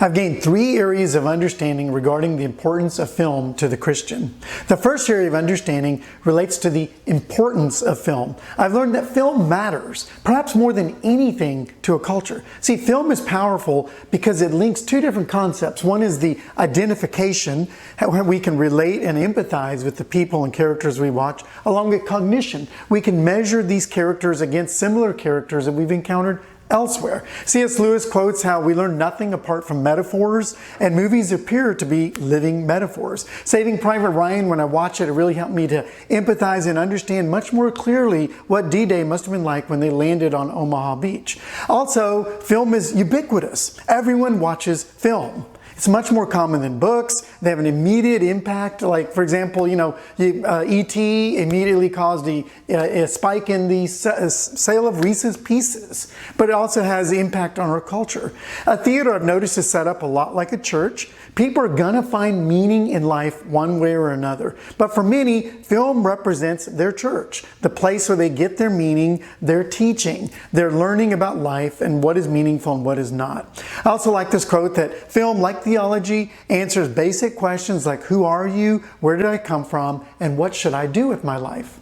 I've gained 3 areas of understanding regarding the importance of film to the Christian. The first area of understanding relates to the importance of film. I've learned that film matters, perhaps more than anything, to a culture. See, film is powerful because it links 2 different concepts. One is the identification, how we can relate and empathize with the people and characters we watch, along with cognition. We can measure these characters against similar characters that we've encountered elsewhere. C.S. Lewis quotes how we learn nothing apart from metaphors, and movies appear to be living metaphors. Saving Private Ryan, when I watch it, it really helped me to empathize and understand much more clearly what D-Day must have been like when they landed on Omaha Beach. Also, film is ubiquitous. Everyone watches film. It's much more common than books. They have an immediate impact. Like, for example, E.T. immediately caused a spike in the sale of Reese's Pieces, but it also has impact on our culture. A theater, I've noticed, is set up a lot like a church. People are gonna find meaning in life one way or another. But for many, film represents their church, the place where they get their meaning, their teaching, their learning about life and what is meaningful and what is not. I also like this quote that film, like theology, answers basic questions like who are you, where did I come from, and what should I do with my life?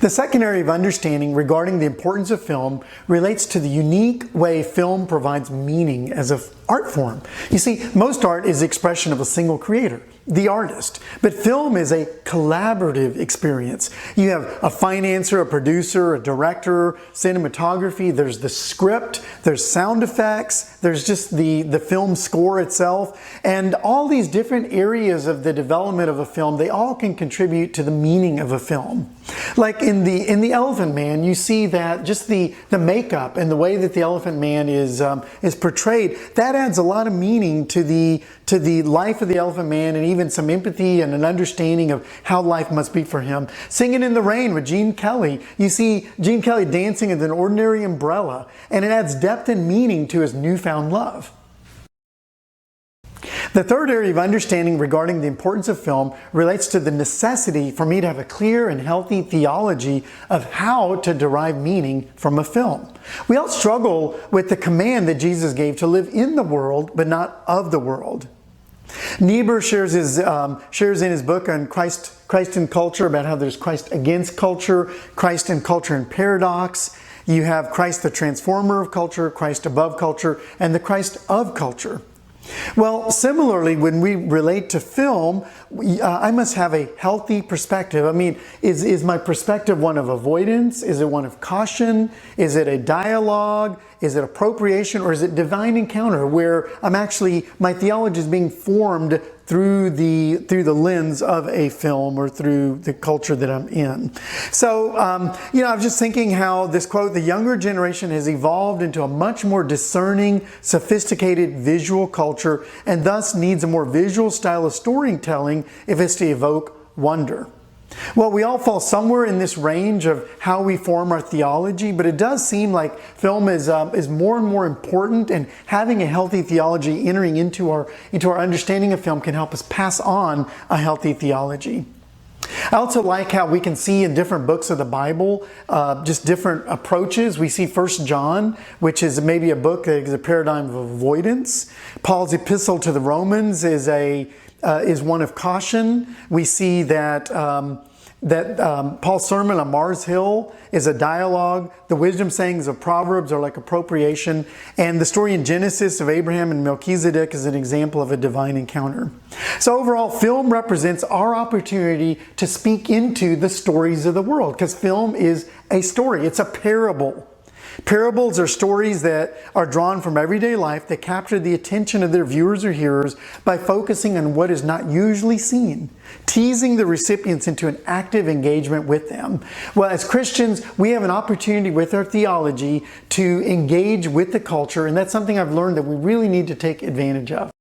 The second area of understanding regarding the importance of film relates to the unique way film provides meaning as an art form. You see, most art is the expression of a single creator, the artist, but film is a collaborative experience. You have a financer, a producer, a director, cinematography, there's the script, there's sound effects, there's just the film score itself, and all these different areas of the development of a film, they all can contribute to the meaning of a film. Like in the Elephant Man, you see that just the makeup and the way that the Elephant Man is portrayed, that adds a lot of meaning to the life of the Elephant Man, and even some empathy and an understanding of how life must be for him. Singing in the Rain with Gene Kelly, you see Gene Kelly dancing with an ordinary umbrella, and it adds depth and meaning to his newfound love. The third area of understanding regarding the importance of film relates to the necessity for me to have a clear and healthy theology of how to derive meaning from a film. We all struggle with the command that Jesus gave to live in the world, but not of the world. Niebuhr shares in his book on Christ and culture about how there's Christ against culture, Christ and culture and paradox. You have Christ the transformer of culture, Christ above culture, and the Christ of culture. Well, similarly, when we relate to film, I must have a healthy perspective. I mean, is my perspective one of avoidance? Is it one of caution? Is it a dialogue? Is it appropriation? Or is it divine encounter where my theology is being formed through the lens of a film or through the culture that I'm in? So, I was just thinking how this quote, the younger generation has evolved into a much more discerning, sophisticated visual culture, and thus needs a more visual style of storytelling if it's to evoke wonder. Well, we all fall somewhere in this range of how we form our theology, but it does seem like film is more and more important, and having a healthy theology entering into our understanding of film can help us pass on a healthy theology. I also like how we can see in different books of the Bible just different approaches. We see 1 John, which is maybe a book that is a paradigm of avoidance. Paul's epistle to the Romans is one of caution. We see that Paul's sermon on Mars Hill is a dialogue. The wisdom sayings of Proverbs are like appropriation. And the story in Genesis of Abraham and Melchizedek is an example of a divine encounter. So overall, film represents our opportunity to speak into the stories of the world, because film is a story. It's a parable. Parables are stories that are drawn from everyday life that capture the attention of their viewers or hearers by focusing on what is not usually seen, teasing the recipients into an active engagement with them. Well, as Christians, we have an opportunity with our theology to engage with the culture, and that's something I've learned that we really need to take advantage of.